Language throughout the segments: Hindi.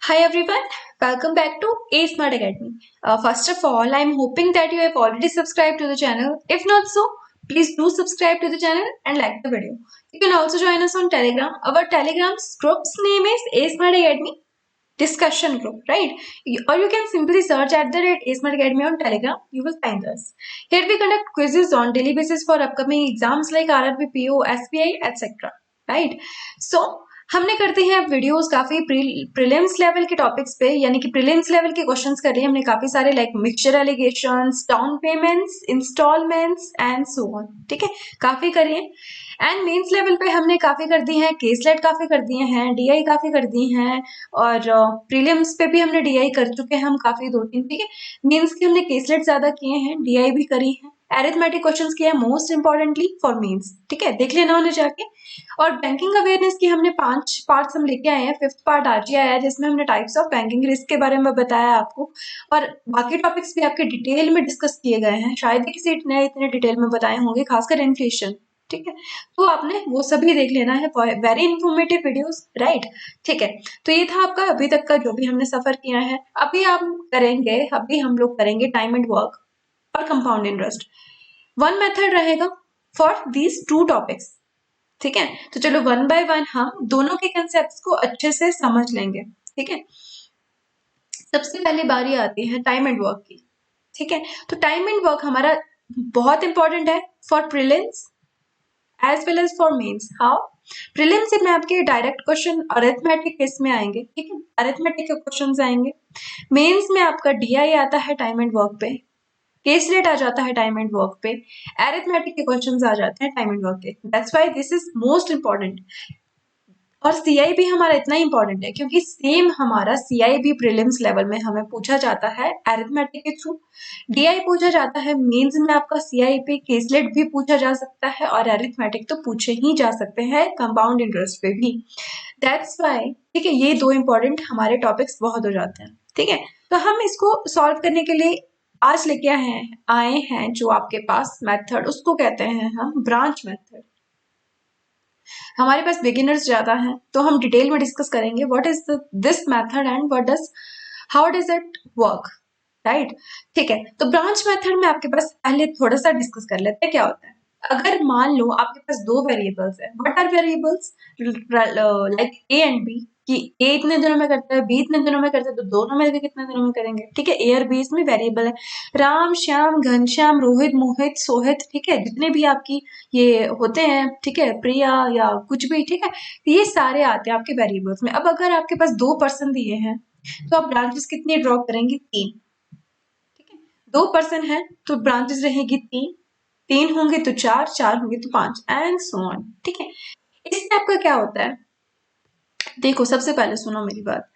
Hi everyone, welcome back to A Smart Academy. First of all, I'm hoping that you have already subscribed to the channel. If not so, please do subscribe to the channel and like the video. You can also join us on Telegram. Our Telegram's group's name is A Smart Academy discussion group, right? Or you can simply search at the rate A Smart Academy on Telegram. You will find us. Here we conduct quizzes on daily basis for upcoming exams like RRB, PO, SBI, etc. Right? So हमने करते हैं अब वीडियोस काफी प्रीलिम्स लेवल के टॉपिक्स पे, यानी कि प्रीलिम्स लेवल के क्वेश्चंस कर लिए हमने काफी सारे, like mixture alligations, down payments, instalments and so on. ठीक है, काफी करिए. एंड मेंस लेवल पे हमने काफी कर दी है, केसलेट काफी कर दिए हैं, डीआई काफी कर दी हैं, और प्रीलिम्स पे भी हमने डीआई कर चुके हैं हम काफी 2-3. ठीक है, मेंस के हमने केसलेट ज्यादा किए हैं, डीआई भी करी है, एरिथमेटिक क्वेश्चंस किया है मोस्ट इंपॉर्टेंटली फॉर मेंस. ठीक है, देख लेना उन्हें जाके. और बैंकिंग अवेयरनेस की हमने 5 पार्ट्स हम लेके आए हैं. 5th पार्ट आज ही आया है जिसमें हमने टाइप्स ऑफ बैंकिंग रिस्क के बारे में बताया आपको, और बाकी टॉपिक्स भी आपके डिटेल में डिस्कस किए गए हैं. शायद ही किसी ने इतने डिटेल में बताए होंगे, खासकर इन्फ्लेशन. ठीक है, तो आपने वो सभी देख लेना है. Very informative videos, right. ठीक है, तो ये था आपका अभी तक का जो भी हमने सफर किया है. अभी हम लोग करेंगे टाइम एंड वर्क और कंपाउंड इंटरेस्ट. वन मेथड रहेगा फॉर दीज 2 टॉपिक्स. ठीक है, तो चलो वन बाय वन हम दोनों के कंसेप्ट को अच्छे से समझ लेंगे. ठीक है, सबसे पहले बारी आती है टाइम एंड वर्क की. ठीक है, तो टाइम एंड वर्क हमारा बहुत इंपॉर्टेंट है for prelims as well as for mains. How? Prelims में आपके डायरेक्ट क्वेश्चन अरिथमेटिक केस में आएंगे. ठीक है, अरिथमेटिक के क्वेश्चन आएंगे. मेंस में आपका डीआई आता है टाइम एंड वर्क पे, केसलेट आ जाता है टाइम एंड वर्क पे, एरिथमेटिक के क्वेश्चंस आ जाते हैं टाइम एंड वर्क के. That's why this is most important. और सीआईबी हमारा इतना इंपॉर्टेंट है क्योंकि सेम हमारा सीआईबी प्रीलिम्स लेवल में हमें पूछा जाता है एरिथमेटिक के थ्रू, डीआई पूछा जाता है, मेंस में आपका सीआईपी केसलेट भी पूछा जा सकता है, और एरिथमेटिक तो पूछे ही जा सकते हैं कंपाउंड इंटरेस्ट पे भी. दैट्स व्हाई, ठीक है, ये 2 इंपॉर्टेंट हमारे टॉपिक्स बहुत हो जाते हैं. ठीक है, तो हम इसको सॉल्व करने के लिए आज लेके आए हैं जो आपके पास मेथड, उसको कहते हैं हम ब्रांच मेथड. हमारे पास बिगिनर्स ज्यादा हैं तो हम डिटेल में डिस्कस करेंगे what is this method and how does it work, right. ठीक है, तो ब्रांच मेथड में आपके पास पहले थोड़ा सा डिस्कस कर लेते हैं क्या होता है. अगर मान लो आपके पास 2 वेरिएबल्स है, what are variables, like A and B, कि ए इतने दिनों में करता है, बी इतने दिनों में करता है, तो दोनों में से कितने दिनों में करेंगे. ठीक है, ए और बी इसमें वेरिएबल है. राम, श्याम, घनश्याम, रोहित, मोहित, सोहित, ठीक है, जितने भी आपकी ये होते हैं, ठीक है, प्रिया या कुछ भी. ठीक है, ये सारे आते हैं आपके वेरिएबल्स में. अब अगर आपके पास 2 पर्सन दिए हैं तो आप ब्रांचेस कितनी ड्रॉ करेंगे? 3. ठीक है, 2 पर्सन है तो ब्रांचेस रहेगी 3, 3 होंगे तो 4, 4 होंगे तो 5 एंड सो ऑन. ठीक है, इससे आपका क्या होता है, देखो सबसे पहले सुनो मेरी बात.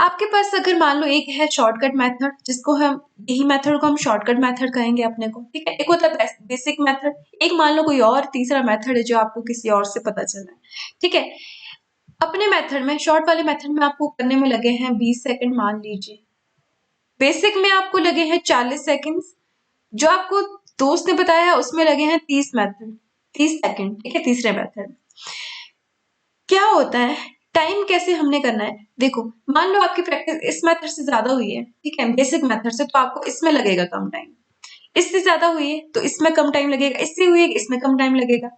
आपके पास अगर मान लो एक है शॉर्टकट मेथड, जिसको हम यही मेथड को हम शॉर्टकट मेथड कहेंगे अपने को. ठीक है, एक होता है बेसिक मेथड, एक मान लो कोई और तीसरा मेथड है जो आपको किसी और से पता चला है. ठीक है, अपने मेथड में, शॉर्ट वाले मेथड में आपको करने में लगे हैं 20 सेकंड मान लीजिए. बेसिक में आपको लगे हैं 40 सेकंड, जो आपको दोस्त ने बताया है उसमें लगे हैं 30 सेकंड. ठीक है, तीसरे मेथड क्या होता है, टाइम कैसे हमने करना है. देखो मान लो आपकी प्रैक्टिस इस मेथड से ज्यादा हुई है, ठीक है, बेसिक मेथड से, तो आपको इसमें लगेगा कम टाइम. इससे ज्यादा हुई है तो इसमें कम टाइम लगेगा, इससे हुई है इसमें कम टाइम लगेगा.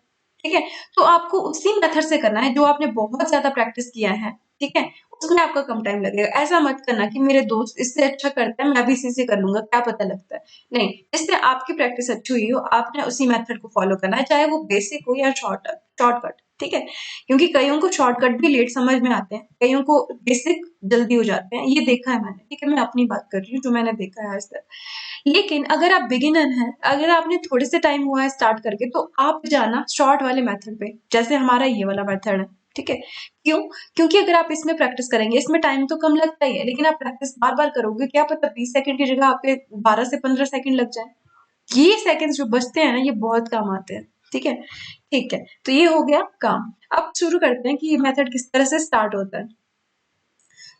ठीक है, तो आपको उसी मेथड से करना है जो आपने बहुत ज्यादा प्रैक्टिस किया है. ठीक है, उसमें आपका कम टाइम लगेगा. ऐसा मत करना कि मेरे दोस्त इससे अच्छा करते हैं मैं भी इसी से कर लूंगा, क्या पता लगता है. नहीं, जिससे आपकी प्रैक्टिस अच्छी हुई हो आपने उसी मेथड को फॉलो करना है, चाहे वो बेसिक हो या शॉर्टकट. ठीक है, क्योंकि कईयों को शॉर्टकट भी लेट समझ में आते हैं, कईयों को बेसिक जल्दी हो जाते हैं, ये देखा है मैंने. ठीक है, मैं अपनी बात कर रही हूँ जो मैंने देखा है आज तक. लेकिन अगर आप बिगिनर हैं, अगर आपने थोड़े से टाइम हुआ है स्टार्ट करके, तो आप जाना शॉर्ट वाले मेथड पे, जैसे हमारा ये वाला मेथड है. ठीक है, क्यों? क्योंकि अगर आप इसमें प्रैक्टिस करेंगे, इसमें टाइम तो कम लगता ही है, लेकिन आप प्रैक्टिस बार बार करोगे, क्या पता 20 सेकंड की जगह आपके 12 से 15 सेकंड लग जाए. ये सेकंड्स जो बचते हैं ना, ये बहुत काम आते हैं. ठीक है, ठीक है, तो ये हो गया काम. अब शुरू करते हैं कि ये मेथड किस तरह से स्टार्ट होता है.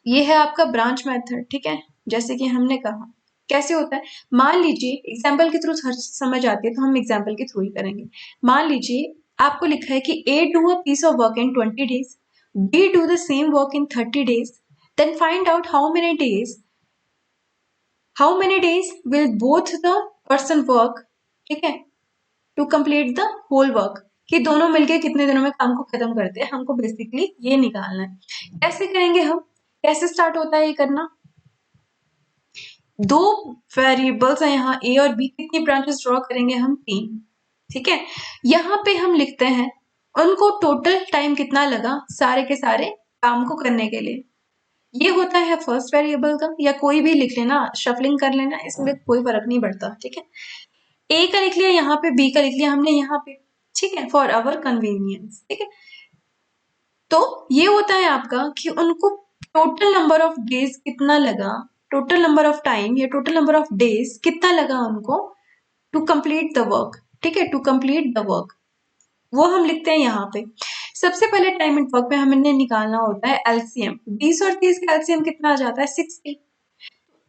ये है आपका ब्रांच मेथड. ठीक है, जैसे कि हमने कहा कैसे होता है, मान लीजिए एग्जाम्पल के थ्रू समझ आती है तो हम एग्जाम्पल के थ्रू ही करेंगे. मान लीजिए आपको लिखा है कि A do a piece of work in 20 days, B do the same work in 30 days, Then find out how many days will both the person work, ठीक है, to complete the whole work, कि दोनों मिलके कितने दिनों में काम को खत्म करते हैं, हमको बेसिकली ये निकालना है। कैसे करेंगे हम, कैसे स्टार्ट होता है ये करना, दो वेरिएबल्स है यहाँ ए और बी, कितनी ब्रांचेस ड्रॉ करेंगे हम, 3, ठीक है। यहाँ पे हम लिखते हैं उनको टोटल टाइम कितना लगा सारे के सारे काम को करने के लिए, ये होता है फर्स्ट वेरिएबल का, या कोई भी लिख लेना, शफलिंग कर लेना, इसमें कोई फर्क नहीं पड़ता, ठीक है। ए का लिख लिया यहाँ पे, बी का लिख लिया हमने यहाँ पे, ठीक है, फॉर आवर कन्वीनियंस, ठीक है। तो ये होता है आपका कि उनको टोटल नंबर ऑफ डेज कितना लगा, टोटल नंबर ऑफ टाइम या टोटल नंबर ऑफ डेज कितना लगा उनको टू कंप्लीट द वर्क, ठीक है, टू कंप्लीट द वर्क, वो हम लिखते हैं यहाँ पे। सबसे पहले टाइम एंड वर्क में हमने निकालना होता है एलसीएम, 20 और 30 का एलसीएम कितना आ जाता है, 60।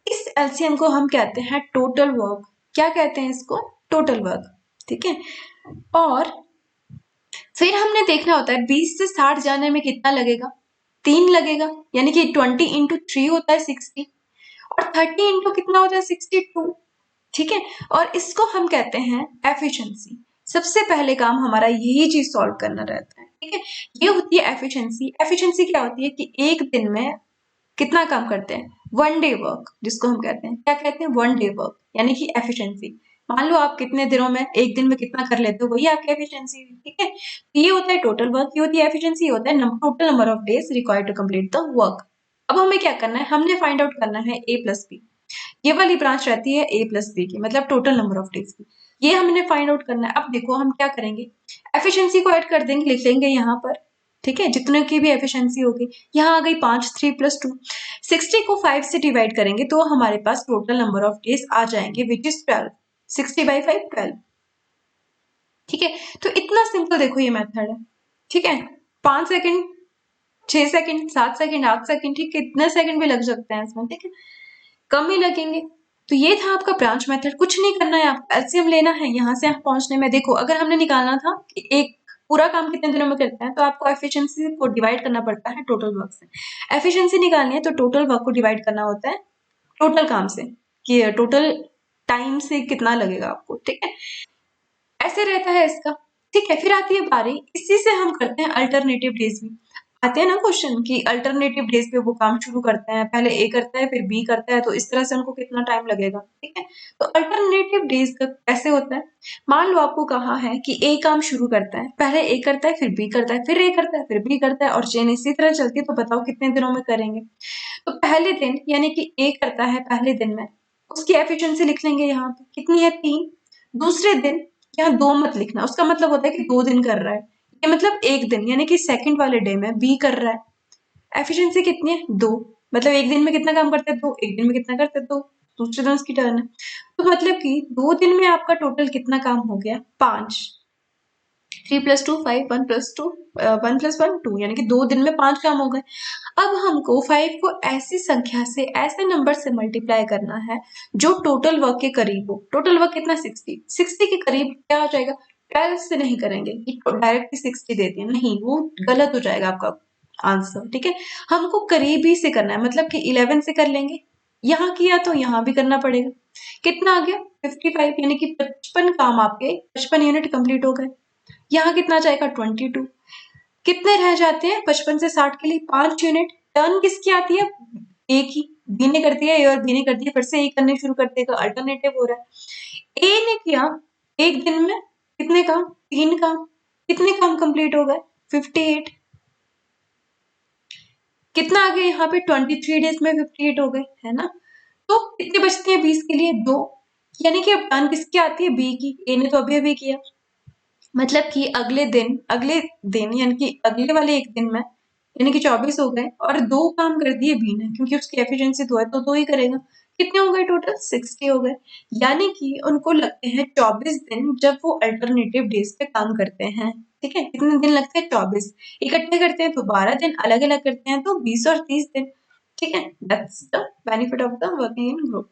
इस एलसीएम को हम कहते हैं टोटल वर्क, क्या कहते हैं इसको, टोटल वर्क, ठीक है। और फिर हमने देखना होता है 20 से 60 जाने में कितना लगेगा, 3 लगेगा, यानी कि 20 इंटू 3 होता है 60, और 30 इंटू कितना होता है 62, ठीक है। और इसको हम कहते हैं एफिशिएंसी। सबसे पहले काम हमारा यही चीज सॉल्व करना रहता है, ठीक है। ये होती है एफिशिएंसी। एफिशिएंसी क्या होती है कि एक दिन में कितना काम करते हैं, 1 डे वर्क, जिसको हम कहते हैं, क्या कहते हैं, 1 डे वर्क, यानी कि एफिशिएंसी। मान लो आप कितने दिनों में, एक दिन में कितना कर लेते हो, वही आपकी एफिशिएंसी है, ठीक है। तो ये होता है टोटल वर्क, ये होती है एफिशिएंसी, ये होता है total number of days required to complete the work. अब हमें क्या करना है, हमने फाइंड आउट करना है ए प्लस बी, ये वाली ब्रांच रहती है ए प्लस बी की, मतलब टोटल नंबर ऑफ डेज की, ये हमने फाइंड आउट करना है। अब देखो हम क्या करेंगे, एफिशिएंसी को ऐड कर देंगे, लिख लेंगे यहाँ पर, ठीक है, जितने की भी एफिशिएंसी होगी। यहाँ आ गई 5, 3 + 2, 60 को 5 से डिवाइड करेंगे तो हमारे पास टोटल नंबर ऑफ डेज आ जाएंगे, विच इज 12, 60/5 12, ठीक है। तो इतना सिंपल देखो ये मेथड है, ठीक है। 5 सेकंड, 6 सेकंड, 7 सेकंड, 8 सेकंड, ठीक है, कितने सेकंड भी लग सकते हैं इसमें, ठीक है, कम ही लगेंगे। तो ये था आपका ब्रांच मेथड, कुछ नहीं करना है, आपको एलसीएम लेना है यहाँ से यहाँ पहुंचने में। देखो अगर हमने निकालना था कि एक पूरा काम कितने दिनों में करता है, तो आपको एफिशिएंसी को डिवाइड करना पड़ता है टोटल वर्क से। एफिशिएंसी निकालनी है तो टोटल वर्क को डिवाइड करना होता है टोटल काम से, कि टोटल टाइम से कितना लगेगा आपको, ठीक है, ऐसे रहता है इसका, ठीक है। फिर आती है बारी, इसी से हम करते हैं अल्टरनेटिव डेज में। आते हैं ना क्वेश्चन कि अल्टरनेटिव डेज पे वो काम शुरू करते हैं, पहले ए करता है फिर बी करता है, तो इस तरह से उनको कितना टाइम लगेगा, ठीक है। तो अल्टरनेटिव डेज का कैसे होता है, मान लो आपको कहा है कि ए काम शुरू करता है, पहले ए करता है फिर बी करता है, फिर ए करता है फिर बी करता है, और चेन इसी तरह चलती है। तो बताओ कितने दिनों में करेंगे। तो पहले दिन यानी कि ए करता है पहले दिन में, उसकी एफिशिएंसी लिख लेंगे यहाँ पे, कितनी है 3। दूसरे दिन, यहाँ 2 मत लिखना, उसका मतलब होता है कि 2 दिन कर रहा है, ये मतलब एक दिन, यानी कि सेकंड वाले डे में बी कर रहा है, एफिशिएंसी कितनी है 2, मतलब एक दिन में कितना काम करते हैं 2, एक दिन में कितना करते हैं 2, दूसरे दिन उसकी टर्न है। तो मतलब कि 2 दिन में आपका टोटल कितना काम हो गया, 5, 3 + 2 5, 1 + 2 1 + 1 2, यानी कि 2 दिन में 5 काम हो गए। अब हमको 5 को ऐसी संख्या से, ऐसे नंबर से मल्टीप्लाई करना है जो टोटल वर्क के करीब हो। टोटल वर्क कितना, 60 के करीब क्या हो जाएगा, 12 से नहीं करेंगे कि डायरेक्टली 60 देते हैं, नहीं, वो गलत हो जाएगा आपका आंसर, ठीक है। हमको करीबी से करना है, मतलब कि 11 से कर लेंगे, यहाँ किया तो यहाँ भी करना पड़ेगा। कितना आ गया 55, यानी कि 55 काम आपके, 55 यूनिट कंप्लीट हो गए। यहाँ कितना जाएगा 22, कितने रह जाते हैं 55 से 60 के लिए, 5 यूनिट। टर्न किसकी आती है, ए की, बी ने कर दिया, ए और बी ने कर दिया, फिर से ए करने शुरू कर देगा, अल्टरनेटिव हो रहा है। ए ने किया एक दिन में कितने काम, 3 काम, कितने काम कंप्लीट हो गए 58, कितना आ गया यहाँ पे 23 डेज में 58 हो गए, है ना। तो कितने बचते हैं 20 के लिए, 2, यानी कि अब टर्न किसकी आती है, बी की, ए ने तो अभी अभी किया, मतलब कि अगले दिन यानी कि अगले वाले एक दिन में, यानी कि 24 हो गए, और 2 काम कर दिए बी ने, क्योंकि उसकी एफिशिएंसी 2 है तो 2 ही करेगा। कितने हो गए टोटल, 60 हो गए। यानी कि उनको लगते हैं 24 दिन जब वो अल्टरनेटिव डेज पे काम करते हैं, ठीक है। कितने दिन लगते हैं, 24, इकट्ठे करते हैं तो 12 दिन, अलग अलग करते हैं तो 20 और 30 दिन, ठीक है। That's the benefit of the working in group,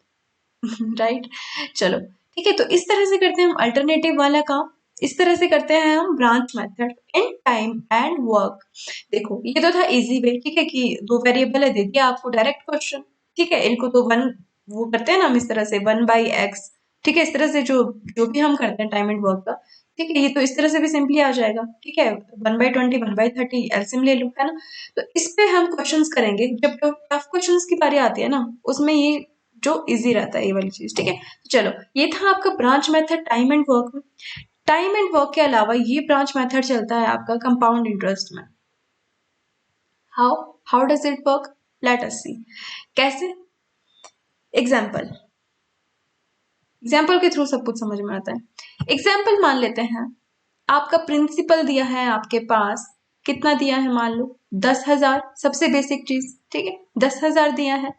right. चलो ठीक है, तो इस तरह से करते हैं हम अल्टरनेटिव वाला काम, इस तरह से करते हैं हम branch method in time and work. देखो ये तो था इजी वे, ठीक है, कि दो वेरिएबल है, दे दिया आपको डायरेक्ट क्वेश्चन, ठीक है। इनको तो वन वो करते हैं ना हम इस तरह से 1/x, ठीक है, इस तरह से जो जो भी हम करते हैं टाइम एंड वर्क का, ठीक है, ये तो इस तरह से भी सिंपली आ जाएगा, ठीक है। 1/20 1/30 एलसीएम ले लो, है ना। तो इस पे हम क्वेश्चंस करेंगे, जब टफ क्वेश्चंस की बारी आती है ना, उसमें ये जो इजी रहता है ये वाली चीज, ठीक है। चलो ये था आपका branch method time and work में। टाइम एंड वर्क के अलावा ये ब्रांच मेथड चलता है आपका कंपाउंड इंटरेस्ट में। How how does it work, let us see कैसे। एग्जाम्पल एग्जाम्पल के थ्रू सब कुछ समझ में आता है। एग्जाम्पल मान लेते हैं, आपका प्रिंसिपल दिया है आपके पास, कितना दिया है, मान लो 10,000, सबसे बेसिक चीज, ठीक है, 10,000 दिया है।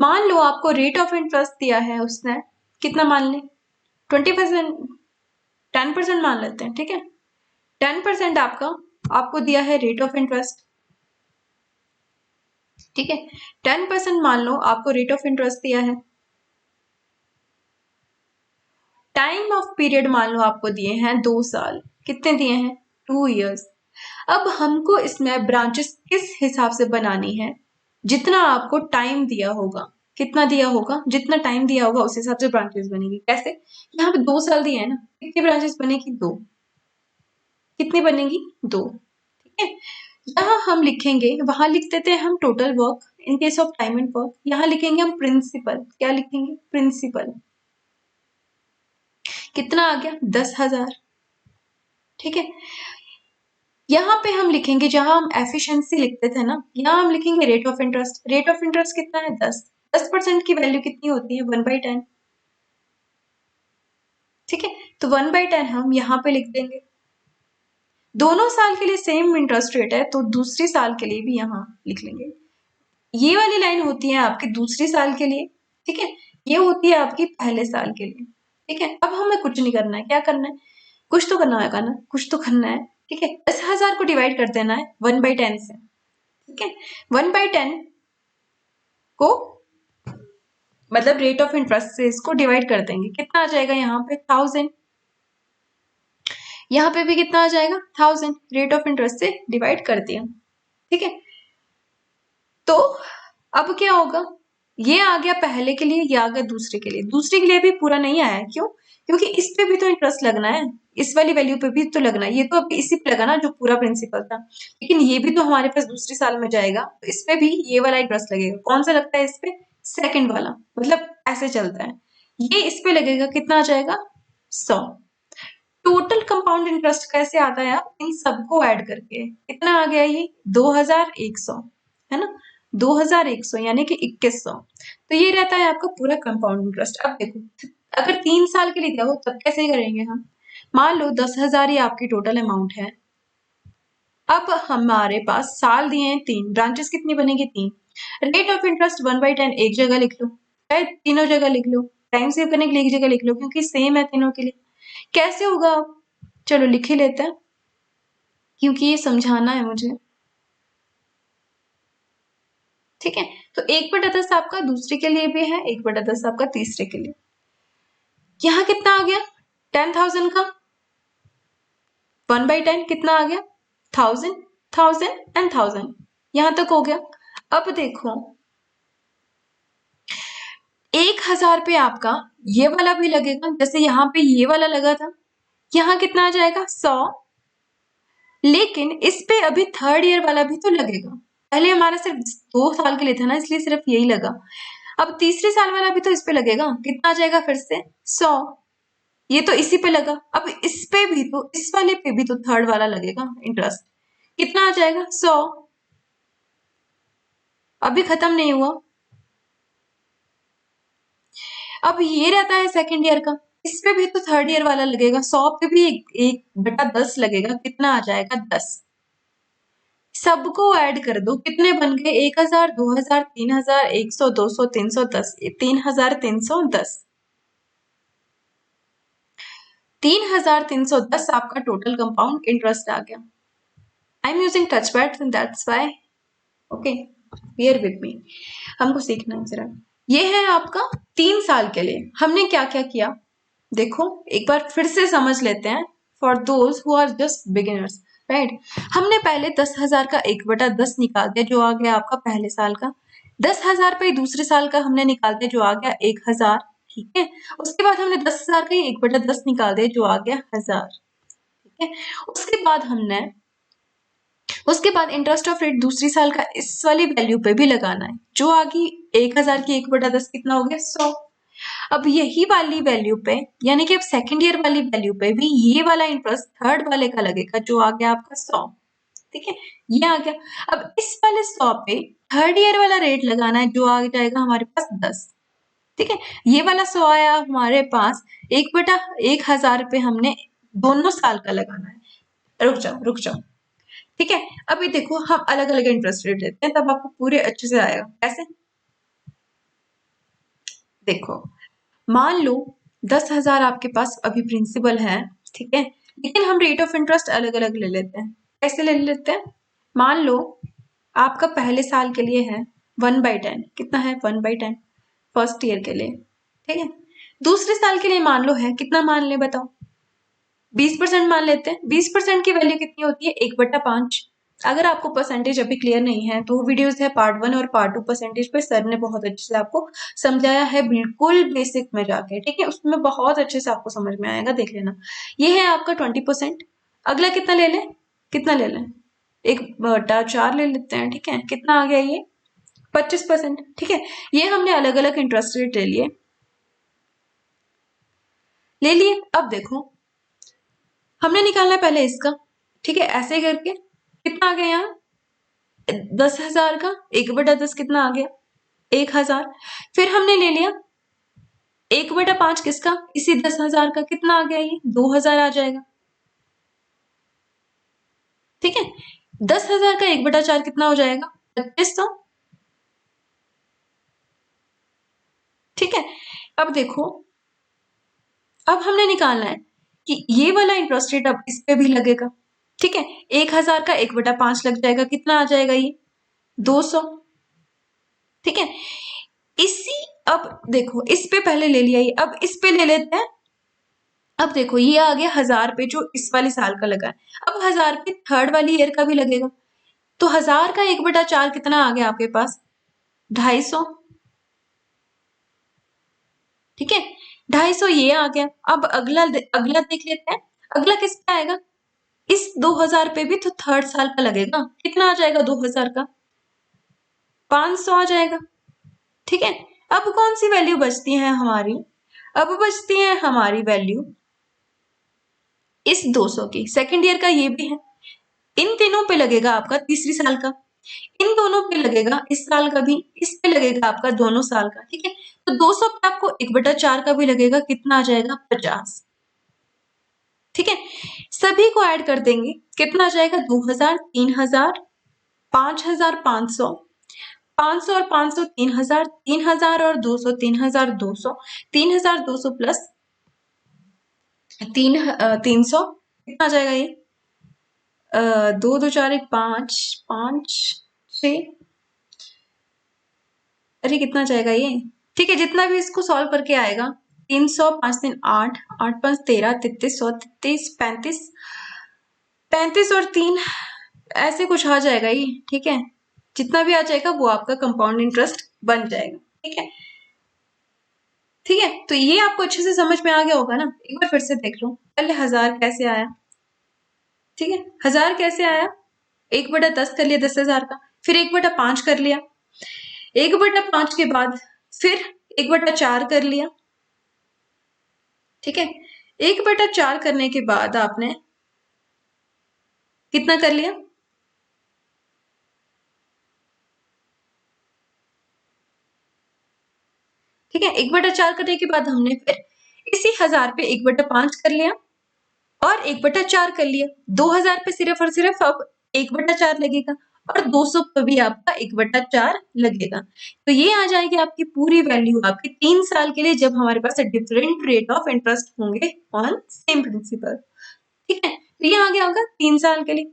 मान लो आपको रेट ऑफ इंटरेस्ट दिया है उसने, कितना मान ले, 20%, 10% मान लेते हैं, ठीक है। 10% आपको दिया है रेट ऑफ इंटरेस्ट, ठीक है। 10% मान लो आपको रेट ऑफ इंटरेस्ट दिया है। टाइम ऑफ पीरियड मान लो आपको दिए हैं 2 साल, कितने दिए हैं, 2 years। अब हमको इसमें ब्रांचेस किस हिसाब से बनानी है, जितना आपको टाइम दिया होगा, कितना दिया होगा, जितना टाइम दिया होगा उस हिसाब से ब्रांचेस बनेगी। कैसे, यहाँ पे 2 साल दिए है ना, कितनी ब्रांचेस बनेगी, 2, कितनी बनेगी, 2, ठीक है। यहाँ हम लिखेंगे, वहां लिख देते हैं हम total work in case of time and work, यहाँ लिखेंगे हम प्रिंसिपल, क्या लिखेंगे, प्रिंसिपल, कितना आ गया, 10,000, ठीक है। यहाँ पे हम लिखेंगे, जहां हम एफिशिएंसी लिखते थे ना, यहाँ हम लिखेंगे rate of interest. Rate of interest कितना है, 10% की वैल्यू कितनी होती है, 1/10, ठीक है। तो 1/10 हम यहाँ पे लिख देंगे। दोनों साल के लिए सेम इंटरेस्ट रेट है, तो दूसरी साल के लिए भी यहाँ लिख लेंगे। ये वाली लाइन होती है आपकी दूसरी साल के लिए, ठीक है। ये होती है आपकी पहले साल के लिए, ठीक है। अब हमें कुछ नहीं करना है, क्या करना है, कुछ तो करना होगा ना, कुछ तो करना है, ठीक है। 10,000 को डिवाइड कर देना है 1/10 से, ठीक है। 1/10 को मतलब रेट ऑफ इंटरेस्ट से इसको डिवाइड कर देंगे, कितना आ जाएगा, यहाँ पे 1000, यहाँ पे भी कितना आ जाएगा, 1000, रेट ऑफ इंटरेस्ट से डिवाइड कर दिया, ठीक है। तो अब क्या होगा, ये आ गया पहले के लिए, ये आ गया दूसरे के लिए। दूसरे के लिए भी पूरा नहीं आया, क्यों, क्योंकि इस पे भी तो इंटरेस्ट लगना है, इस वाली वैल्यू पे भी तो लगना है। ये तो अभी इसी पे लगा ना जो पूरा प्रिंसिपल था, लेकिन ये भी तो हमारे पास दूसरी साल में जाएगा, तो इस पे भी ये वाला इंटरेस्ट लगेगा। कौन सा लगता है इस पे, सेकंड वाला, मतलब ऐसे चलता है। ये इस पे लगेगा, कितना आ जाएगा, 100। टोटल कंपाउंड इंटरेस्ट कैसे आता है, आप इन सबको ऐड करके, कितना आ गया ये, 2100, है ना, 2100 यानी कि 2100। तो ये रहता है आपका पूरा कंपाउंड इंटरेस्ट। अब देखो, अगर 3 साल के लिए दिया हो तब कैसे करेंगे हम, मान लो 10,000 ही आपकी टोटल अमाउंट है। अब हमारे पास साल दिए हैं 3, ब्रांचेस कितनी बनेगी, 3। रेट ऑफ इंटरेस्ट 1/10 एक जगह लिख लो, चाहे तीनों जगह लिख लो, टाइम सेव करने के लिए एक जगह लिख लो, क्योंकि सेम है तीनों के लिए। कैसे होगा, चलो लिख ही लेते हैं, क्योंकि ये समझाना है मुझे, ठीक है। तो 1/10 आपका दूसरे के लिए भी है, 1/10 आपका तीसरे के लिए। यहाँ कितना आ गया, 10,000 का 1/10 कितना आ गया, 1000, 1000 एंड 1000, यहां तक हो गया। अब देखो 1,000 पे आपका ये वाला भी लगेगा, जैसे यहाँ पे ये वाला लगा था, यहाँ कितना आ जाएगा, 100। लेकिन इस पे अभी थर्ड ईयर वाला भी तो लगेगा, पहले हमारा सिर्फ 2 साल के लिए था ना, इसलिए सिर्फ यही लगा। अब तीसरे साल वाला भी तो इस पे लगेगा, कितना आ जाएगा फिर से, 100। ये तो इसी पे लगा, अब इस पे भी तो, इस वाले पे भी तो थर्ड वाला लगेगा इंटरेस्ट, कितना आ जाएगा, 100। अभी खत्म नहीं हुआ, अब ये रहता है सेकंड ईयर का, इस पे भी तो थर्ड ईयर वाला लगेगा, 100 पे भी 1/10 लगेगा, कितना आ जाएगा, 10। सबको ऐड कर दो, कितने बन गए, 1,000, 2,000, 3,000, 100, 200, 310, 3,310, 3,310 आपका टोटल कंपाउंड इंटरेस्ट आ गया। I am using touch pad, that's why, okay, bear with me, हमको सीखना है जरा। ये है आपका 3 साल के लिए। हमने क्या क्या किया, देखो एक बार फिर से समझ लेते हैं, for those who are just beginners, right. हमने पहले 10,000 का 1/10 निकाल दिया जो आ गया आपका पहले साल का। 10,000 पे दूसरे साल का हमने निकाल दिया जो आ गया 1,000, ठीक है। उसके बाद हमने 10,000 का 1/10 निकाल दिया जो आ गया 1,000, ठीक है। उसके बाद इंटरेस्ट ऑफ रेट दूसरी साल का इस वाली वैल्यू पे भी लगाना है जो आ गई 1,000 की 1/10 कितना हो गया 100। अब यही वाली वैल्यू पे यानी कि अब सेकेंड ईयर वाली वैल्यू पे भी ये वाला इंटरेस्ट थर्ड वाले का लगेगा जो आ गया आपका 100, ठीक है। ये आ गया। अब इस वाले 100 पे थर्ड ईयर वाला रेट लगाना है जो आ जाएगा हमारे पास 10, ठीक है। ये वाला 100 आया हमारे पास 1/1000 पे हमने दोनों साल का लगाना है। रुक जाओ, ठीक है। अभी देखो हम अलग अलग इंटरेस्ट रेट लेते हैं तब आपको पूरे अच्छे से आएगा। कैसे? देखो मान लो 10,000 आपके पास अभी प्रिंसिपल है, ठीक है, लेकिन हम रेट ऑफ इंटरेस्ट अलग अलग ले लेते हैं। कैसे ले लेते हैं? मान लो आपका पहले साल के लिए है 1/10, कितना है 1/10 फर्स्ट ईयर के लिए, ठीक है। दूसरे साल के लिए मान लो है कितना, मान ले बताओ 20% मान लेते हैं। 20% की वैल्यू कितनी होती है 1/5। अगर आपको परसेंटेज अभी क्लियर नहीं है तो वीडियोस है पार्ट 1 और पार्ट 2 परसेंटेज पे, सर ने बहुत अच्छे से आपको समझाया है बिल्कुल बेसिक में जाके, ठीक है। उसमें बहुत अच्छे से आपको समझ में आएगा, देख लेना। ये है आपका 20%। अगला कितना ले लें, कितना ले लें 1/4 ले लेते हैं, ठीक है। कितना आ गया ये 25%, ठीक है। ये हमने अलग अलग इंटरेस्ट रेट ले लिए। अब देखो हमने निकालना है पहले इसका, ठीक है। ऐसे करके कितना आ गया यहाँ 10,000 का 1/10 कितना आ गया 1,000। फिर हमने ले लिया 1/5 किसका, इसी 10,000 का, कितना आ गया ये 2,000 आ जाएगा, ठीक है। 10,000 का 1/4 कितना हो जाएगा 2500, ठीक है। अब देखो अब हमने निकालना है कि ये वाला इंटरेस्ट रेट अब इस पे भी लगेगा, ठीक है। 1,000 का 1/5 लग जाएगा, कितना आ जाएगा ये 200, ठीक है। इसी अब देखो इस पे पहले ले लिया ये, अब इस पे ले लेते हैं। अब देखो ये आ गया 1,000 पे जो इस वाली साल का लगा है, अब 1,000 पे थर्ड वाली ईयर का भी लगेगा, तो 1,000 का 1/4 कितना आ गया आपके पास 250, ठीक है। 250 ये आ गया। अब अगला अगला देख लेते हैं, अगला किस पे आएगा, इस 2,000 पे भी तो थर्ड साल का लगेगा, कितना आ जाएगा 2,000 का 500 आ जाएगा, ठीक है। अब कौन सी वैल्यू बचती है हमारी, अब बचती है हमारी वैल्यू इस 200 की, सेकेंड ईयर का ये भी है, इन तीनों पे लगेगा आपका तीसरी साल का, इन दोनों पे लगेगा इस साल का भी, इस पे लगेगा आपका दोनों साल का, ठीक है। तो 200 पे आपको 1/4 का भी लगेगा, कितना आ जाएगा 50, ठीक है। सभी को ऐड कर देंगे, कितना आ जाएगा 2,000 3,000 5,500, 500 और 500 3,000, 3,000 और 200 3,200, 3,200 प्लस 300 कितना आ जाएगा ये 2 2 4 1 5 5 6, अरे कितना जाएगा ये, ठीक है। जितना भी इसको सॉल्व करके आएगा 300 5 3 8 8 5 13 33 133 35 35 और 3 ऐसे कुछ आ जाएगा ये, ठीक है। जितना भी आ जाएगा वो आपका कंपाउंड इंटरेस्ट बन जाएगा, ठीक है। ठीक है, तो ये आपको अच्छे से समझ में आ गया होगा ना। एक बार फिर से देख लो, पहले 1,000 कैसे आया, ठीक है। 1,000 कैसे आया 1/10 कर लिया 10,000 का, फिर 1/5 कर लिया, 1/5 के बाद फिर 1/4 कर लिया, ठीक है। 1/4 करने के बाद आपने कितना कर लिया, ठीक है। 1/4 करने के बाद हमने फिर इसी 1,000 पे 1/5 कर लिया और 1/4 कर लिया। 2,000 पे सिर्फ और सिर्फ अब 1/4 लगेगा और 200 पे भी आपका 1/4 लगेगा। तो ये आ जाएगी आपकी पूरी वैल्यू आपकी 3 साल के लिए, जब हमारे पास डिफरेंट रेट ऑफ इंटरेस्ट होंगे ऑन सेम प्रिंसिपल, ठीक है। तो ये आ गया होगा 3 साल के लिए,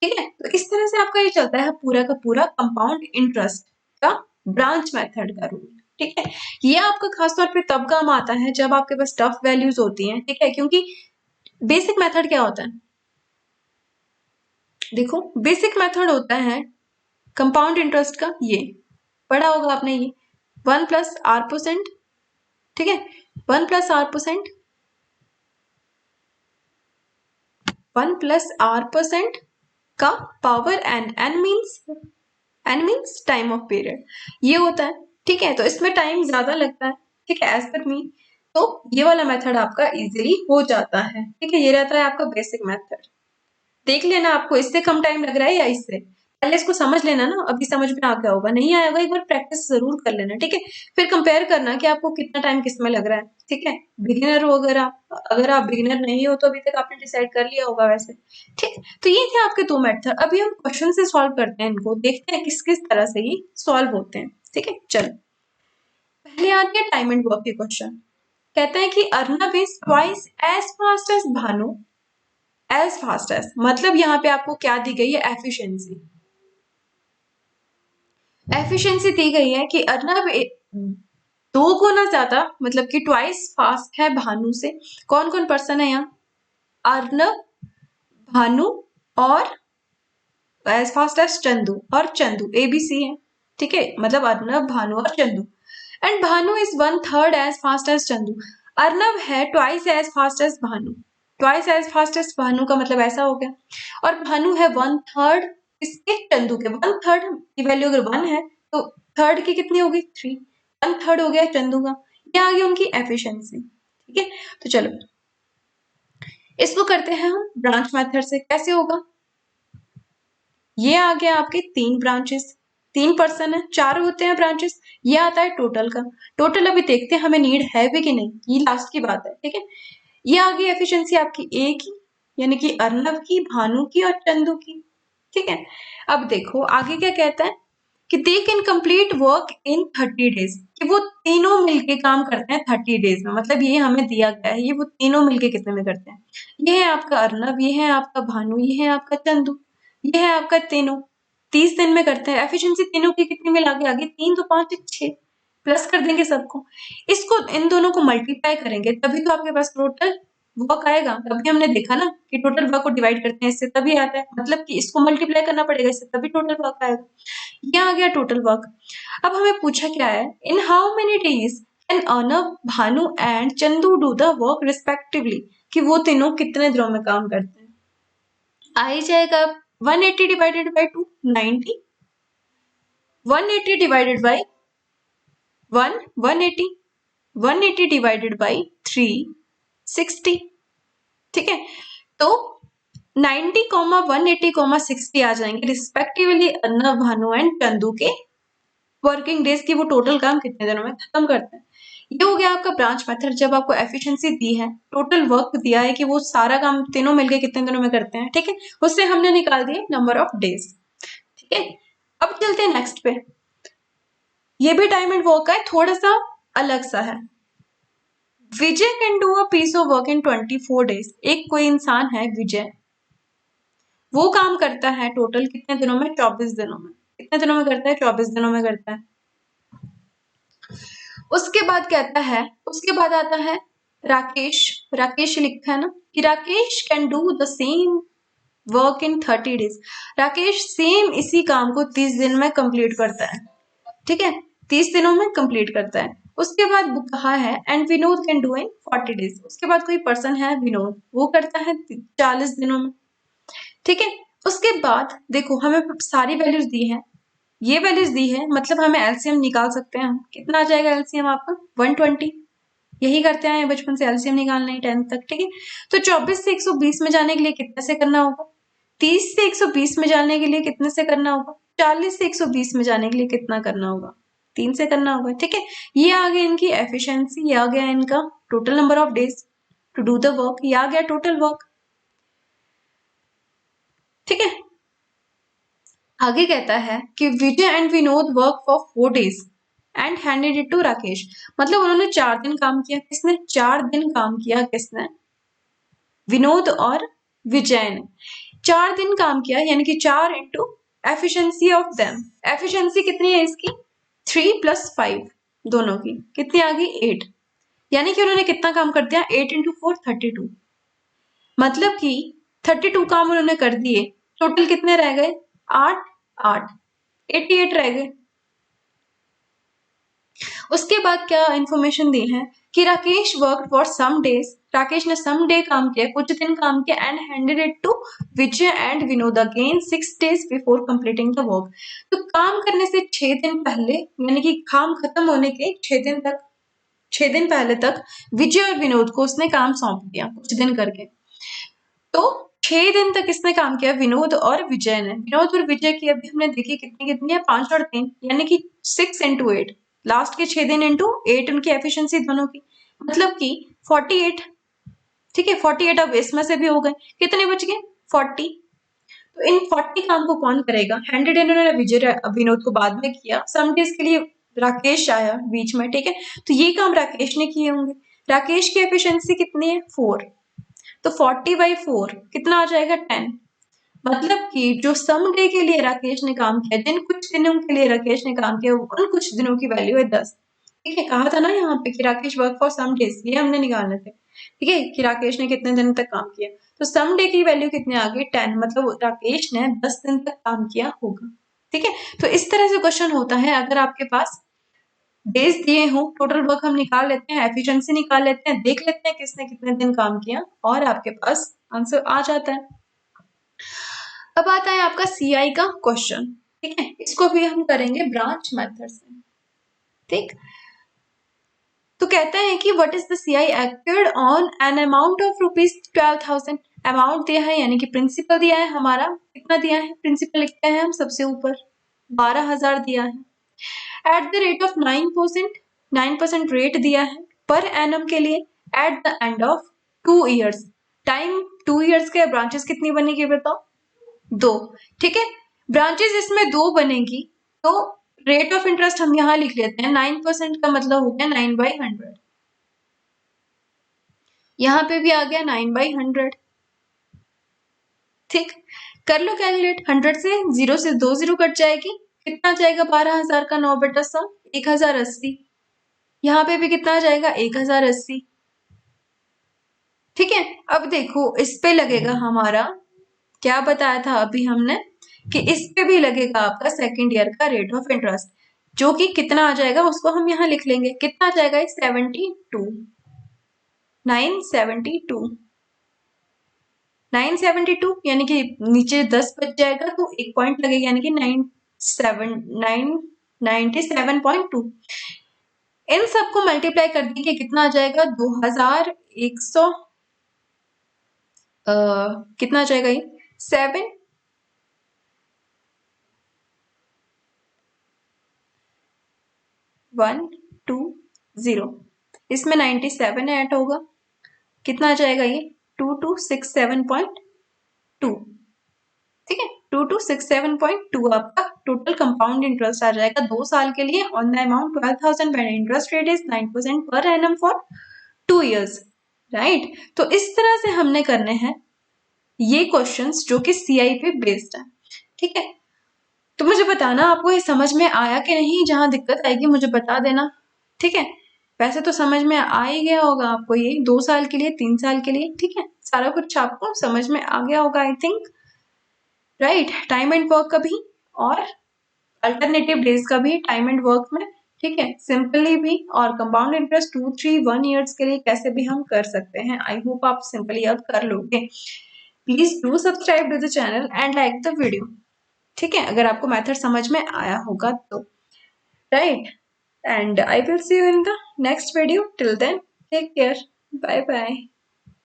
ठीक है। तो इस तरह से आपका ये चलता है पूरा का पूरा कंपाउंड इंटरेस्ट का ब्रांच मेथड का रूल, ठीक है। ये आपका खासतौर पे तब काम आता है जब आपके पास टफ वैल्यूज होती हैं, ठीक है, क्योंकि बेसिक मेथड क्या होता है? देखो बेसिक मेथड होता है कंपाउंड इंटरेस्ट का, ये पढ़ा होगा आपने, ये 1+r%, ठीक है, 1+r%, 1+r% का power n means time of period, ये होता है। ठीक है, तो इसमें टाइम ज्यादा लगता है, ठीक है, एज पर मी, तो ये वाला मेथड आपका इजीली हो जाता है। ठीक है, ये रहता है आपका बेसिक मेथड। देख लेना आपको इससे कम टाइम लग रहा है या इससे, पहले इसको समझ लेना ना, अभी समझ में आ गया होगा, नहीं आया होगा एक बार प्रैक्टिस जरूर कर लेना, ठीक है, फिर कंपेयर करना कि आपको कितना टाइम किसमें लग रहा है। ठीक है, बिगिनर हो अगर आप बिगिनर नहीं हो तो अभी तक आपने डिसाइड कर लिया होगा वैसे। ठीक, तो ये थे आपके दो मेथड। अभी हम क्वेश्चन से सॉल्व करते हैं इनको, देखते हैं किस किस तरह से ये सॉल्व होते हैं। ठीक है, चलो पहले आते हैं टाइम एंड वर्क के क्वेश्चन। कहते हैं कि Arnab is twice as fast as Bhanu, as fast as मतलब यहाँ पे आपको क्या दी गई है, एफिशिएंसी। एफिशिएंसी दी गई है कि अर्नब 2 गुना ज्यादा, मतलब कि ट्वाइस फास्ट है भानु से। कौन कौन पर्सन है यहाँ? अर्नब, भानु और एज फास्ट एज चंदू, और चंदू ABC है। ठीक है, मतलब अर्नब, भानु और Chandu. And Bhanu is 1/3 as fast as Chandu. Arnab है twice as fast as Bhanu, twice as fast as Bhanu का मतलब ऐसा हो गया, और भानु है 1/3 इसके चंदू के। 1/3 की वैल्यू अगर 1 है तो थर्ड की कितनी होगी? 3, 1/3 हो गया चंदू का। ये आ गई उनकी एफिशिएंसी। ठीक है, तो चलो इसको करते हैं हम ब्रांच मेथड से। कैसे होगा? ये आ गया आपके 3 ब्रांचेस, 3 पर्सन है, 4 होते हैं ब्रांचेस। ये आता है टोटल का। टोटल अभी देखते हैं हमें नीड है भी कि नहीं, ये लास्ट की बात है। ठीक है, ये आ गई एफिशिएंसी आपकी ए की, यानी कि अर्नब की, भानु की और चंदू की। ठीक है, अब देखो आगे क्या कहता है कि they can complete work in 30 days, कि वो तीनों मिलके काम करते हैं 30 डेज में। मतलब ये हमें दिया गया है, ये वो तीनों मिलके कितने में करते हैं? ये है आपका अर्नब, ये है आपका भानु, ये है आपका चंदू, ये है आपका तीनों 30 दिन में करते हैं। एफिशिएंसी तीनों की कितनी मिला के आगे? 3 तो 5 6, प्लस कर देंगे सबको, इसको इन दोनों को मल्टीप्लाई करेंगे तभी तो आपके पास टोटल वर्क आएगा। तभी हमने देखा ना कि टोटल वर्क को डिवाइड करते हैं इससे, तभी आता है, मतलब कि इसको मल्टीप्लाई करना पड़ेगा इससे, तभी टोटल वर्क आएगा। ये आ गया टोटल वर्क। अब हमें पूछा क्या है, in how many days can Arnab, Bhanu and Chandu do the work respectively, कि वो तीनों कितने दिनों में काम करते हैं। आ ही जाएगा 180 divided by 2, 90, 180 divided by 1, 180, 180 divided by 3, 60। ठीक है, तो 90, 180, 60 आ जाएंगे रिस्पेक्टिवली अर्नब, भानु एंड चंदू के वर्किंग डेज की, वो टोटल काम कितने दिनों में खत्म करते हैं। ये हो गया आपका ब्रांच मेथड। जब आपको एफिशिएंसी दी है, टोटल वर्क दिया है कि वो सारा काम तीनों मिलके कितने दिनों में करते हैं। ठीक है, उससे हमने निकाल दिए नंबर ऑफ डेज। ठीक है, अब चलते हैं नेक्स्ट पे। ये भी टाइम एंड वर्क का है, थोड़ा सा अलग सा है। Vijay can do a piece of work in 24 days. एक कोई इंसान है विजय, वो काम करता है टोटल कितने दिनों में? 24 दिनों में। कितने दिनों में करता है? 24 दिनों में करता है। उसके बाद कहता है, उसके बाद आता है राकेश। राकेश लिखा है ना कि Rakesh can do the same work in 30 days. Rakesh same इसी काम को 30 दिन में कंप्लीट करता है। ठीक है, 30 दिनों में कंप्लीट करता है। उसके बाद कहा है and Vinod can do in 40 days. उसके बाद कोई पर्सन है विनोद, वो करता है 40 दिनों में। ठीक है, उसके बाद देखो हमें सारी वैल्यूज दी है, ये वैल्यूज दी है, मतलब हमें एलसीएम निकाल सकते हैं हम। कितना आ जाएगा एलसीएम आपका? 120। यही करते आए हैं बचपन से, एलसीएम निकालना ही 10th तक। ठीक है, तो 24 से 120 में जाने के लिए कितने से करना होगा? 30 से 120 में जाने के लिए कितने से करना होगा? 40 से 120 में जाने के लिए कितना करना होगा? 3 से करना होगा। ठीक है, ये आ गया इनकी एफिशिएंसी, ये आ गया इनका total number of days to do the work, ये आ गया टोटल वर्क। ठीक है, आगे कहता है कि Vijay and Vinod work for 4 days and handed it to Rakesh. मतलब उन्होंने 4 दिन काम किया। किसने? 4 दिन काम किया। किसने? विनोद और विजय ने 4 दिन काम किया, यानी कि 4 into efficiency of them. Efficiency कितनी है इसकी? 3 + 5 दोनों की कितनी आ गई? 8। यानी कि उन्होंने कितना काम कर दिया? 8 × 4 32। मतलब कि 32 काम उन्होंने कर दिए, टोटल कितने रह गए? 8 8 88 रह गए। उसके बाद क्या इन्फॉर्मेशन दी है कि Rakesh work for some days, Rakesh ने सम डे काम किया, कुछ दिन काम किया, and handed it to Vijay and Vinod again 6 days before completing the work. तो काम करने से 6 दिन पहले, यानी कि काम खत्म होने के 6 दिन पहले तक विजय और विनोद को उसने काम सौंप दिया कुछ दिन करके। तो 6 दिन तक इसने काम किया विनोद और विजय ने। विनोद और विजय की अभी हमने देखी कितनी कितनी है, 5 और 3, यानी कि 6 into 8, लास्ट के 6 दिन इंटू 8 उनकी एफिशिएंसी दोनों की, मतलब कि 48। ठीक है, 48 अब इसमें से भी हो गए, कितने बच गए? 40। तो इन 40 काम को कौन करेगा? हैंडेड इन्होंने विजय विनोद को बाद में किया, सम डेज के लिए राकेश आया बीच में। ठीक है, तो ये काम राकेश ने किए होंगे। राकेश की एफिशिएंसी कितनी है? 4। तो 40/4 कितना आ जाएगा? 10। मतलब कि जो सम डे के लिए राकेश ने काम किया, जिन कुछ दिनों के लिए राकेश ने काम किया, उन कुछ दिनों की वैल्यू है 10। ठीक है, कहा था ना यहाँ पे कि Rakesh work for some days, ये हमने निकालने थे। ठीक है, कि राकेश ने कितने दिन तक काम किया, तो सम डे की वैल्यू कितनी आ गई? 10, मतलब राकेश ने 10 दिन तक काम किया होगा। ठीक है, तो इस तरह से क्वेश्चन होता है। अगर आपके पास डेज दिए हो, टोटल वर्क हम निकाल लेते हैं, एफिशिएंसी निकाल लेते हैं, देख लेते हैं किसने कितने दिन काम किया, और आपके पास आंसर आ जाता है। अब आता है आपका सीआई का क्वेश्चन। ठीक है, इसको भी हम करेंगे ब्रांच मेथड से। ठीक, तो कहते हैं कि what is the CI acted on an amount of ₹12,000। Amount दिया है, यानी कि प्रिंसिपल दिया है हमारा, कितना दिया है? प्रिंसिपल लिखते हैं हम सबसे ऊपर, 12,000 दिया है। At the rate of 9% rate दिया है पर एनम के लिए, at the end of 2 years। Time 2 years के, ब्रांचेस कितनी बनेगी बताओ? 2। ठीक है, ब्रांचेस इसमें 2 बनेगी, तो रेट ऑफ इंटरेस्ट हम यहां लिख लेते हैं। 9% का मतलब हो गया 9/100। यहां पे भी आ गया 9/100। ठीक, कर लो कैलकुलेट। 100 से 0 से 2 0 कट जाएगी, कितना जाएगा? 12,000 का 9/100, 1080। यहाँ पे भी कितना आ जाएगा? 1080। ठीक है, अब देखो इस पे लगेगा हमारा, क्या बताया था अभी हमने, कि इस पे भी लगेगा आपका सेकेंड ईयर का रेट ऑफ इंटरेस्ट, जो कि कितना आ जाएगा उसको हम यहाँ लिख लेंगे। कितना आ जाएगा? 72, 972, यानी कि नीचे 10 बच जाएगा तो एक पॉइंट लगेगा, यानी कि 97.2। इन सबको मल्टीप्लाई कर देंगे, कितना आ जाएगा? 2100, कितना आ जाएगा ये? 7,120। इसमें 97 ऐड होगा, कितना आ जाएगा ये? 2267.2। ठीक है, 2267.2 आपका टोटल कंपाउंड इंटरेस्ट आ जाएगा 2 साल के लिए on the amount 12,000 when interest rate is 9% per annum for 2 years। Right, तो इस तरह से हमने करने हैं ये क्वेश्चंस जो कि सीआई पे बेस्ड है। ठीक है, तो मुझे बताना आपको ये समझ में आया कि नहीं, जहां दिक्कत आएगी मुझे बता देना। ठीक है, वैसे तो समझ में आ ही गया होगा आपको ये 2 साल के लिए, 3 साल के लिए। ठीक है, सारा कुछ आपको समझ में आ गया होगा I think. Right, time and work का भी और अल्टरनेटिव डेज का भी टाइम एंड वर्क में। ठीक है, सिंपली भी और कंपाउंड इंटरेस्ट 2, 3, 1 years के लिए कैसे भी हम कर सकते हैं। आई होप आप सिंपली अब कर लोगे। Please do subscribe to the channel and like the video. ठीक है, अगर आपको मेथड समझ में आया होगा तो। Right, and I will see you in the next video. Till then, take care. Bye bye.